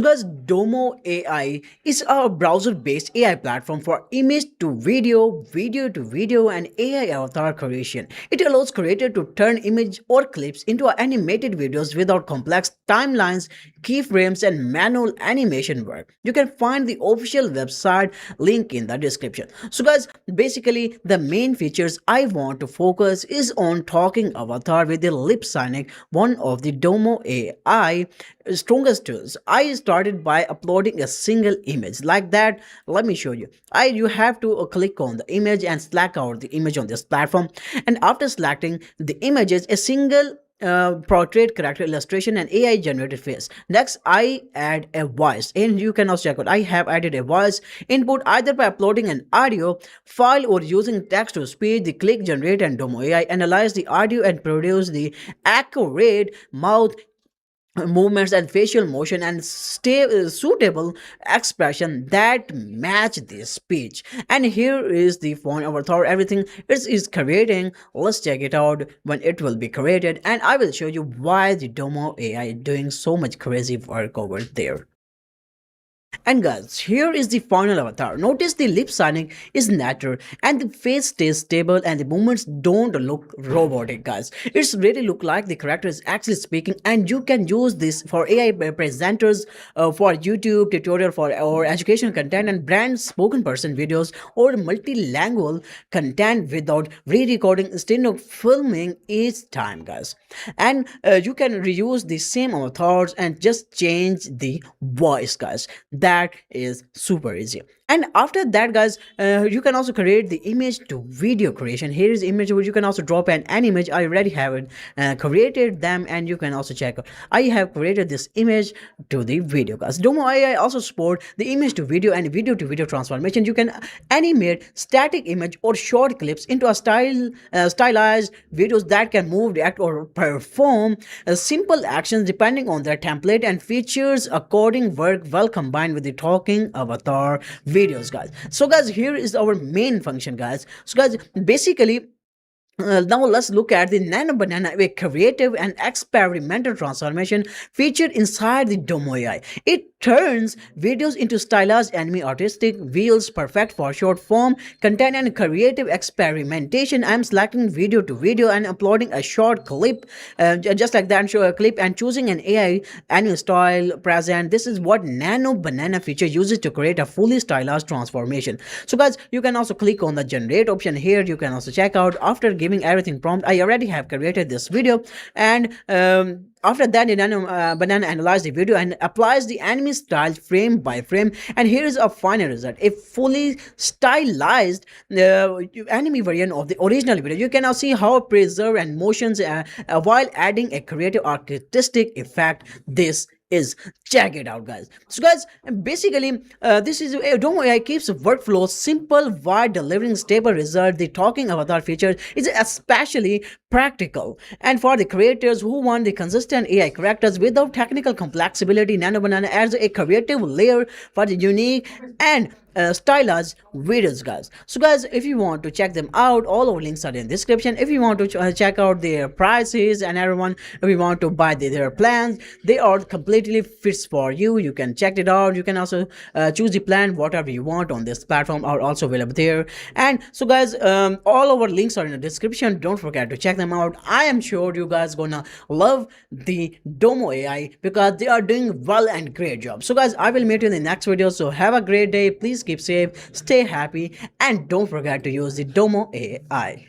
Guys, Domo AI is a browser-based AI platform for image to video, video to video, and AI avatar creation. It allows creators to turn image or clips into animated videos without complex timelines, keyframes, and manual animation work. You can find the official website link in the description. So, guys, basically the main features I want to focus is on talking avatar with the lip syncing, one of the Domo AI strongest tools. I started by uploading a single image like that. Let me show you. You have to click on the image and select out the image on this platform, and after selecting the images, a single portrait character illustration and AI generated face. Next, I add a voice, and you can also check out. I have added a voice input either by uploading an audio file or using text to speech. The click generate and Domo AI analyze the audio and produce the accurate mouth movements and facial motion and suitable expression that match the speech. And here is the phone avatar. Everything is creating. Let's check it out when it will be created, and I will show you why the Domo AI is doing so much crazy work over there. And guys, here is the final avatar. Notice the lip syncing is natural and the face stays stable and the movements don't look robotic, guys. It's really look like the character is actually speaking, and you can use this for AI presenters, for YouTube tutorial for or education content and brand spoken person videos or multilingual content without re-recording instead of filming each time, guys. And you can reuse the same avatars and just change the voice, guys. That is super easy. And after that, guys, you can also create the image to video creation. Here is image where you can also drop an image. I already have it created them, and you can also check out. I have created this image to the video, guys. Domo AI also support the image to video and video to video transformation. You can animate static image or short clips into a stylized videos that can move, react, or perform simple actions depending on their template, and features according work well combined with the talking avatar videos, guys. So, guys, here is our main function, guys. So, guys, basically now let's look at the Nano Banana, a creative and experimental transformation featured inside the Domo AI. It turns videos into stylized anime artistic wheels, perfect for short form content and creative experimentation. I'm selecting video to video and uploading a short clip, just like that, show a clip and choosing an AI anime style present. This is what Nano Banana feature uses to create a fully stylized transformation. So, guys, you can also click on the generate option here. You can also check out after giving everything prompt. I already have created this video, and after that, the Banana analyzes the video and applies the anime style frame by frame. And here is a final result: a fully stylized anime version of the original video. You can now see how preserve and motions while adding a creative artistic effect. This is, check it out, guys. So, guys, basically this is Domo AI keeps workflow simple while delivering stable result. The talking avatar feature is especially practical, and for the creators who want the consistent AI characters without technical complexity, Nano Banana adds a creative layer for the unique and stylized videos, guys. So, guys, if you want to check them out, all our links are in the description. If you want to check out their prices and everyone, if you want to buy their plans, they are completely fits for you. You can check it out. You can also choose the plan whatever you want on this platform are also available there. And so, guys, all our links are in the description. Don't forget to check them out. I am sure you guys gonna love the Domo AI because they are doing well and great job. So, guys, I will meet you in the next video. So have a great day. Please keep safe, stay happy, and don't forget to use the Domo AI.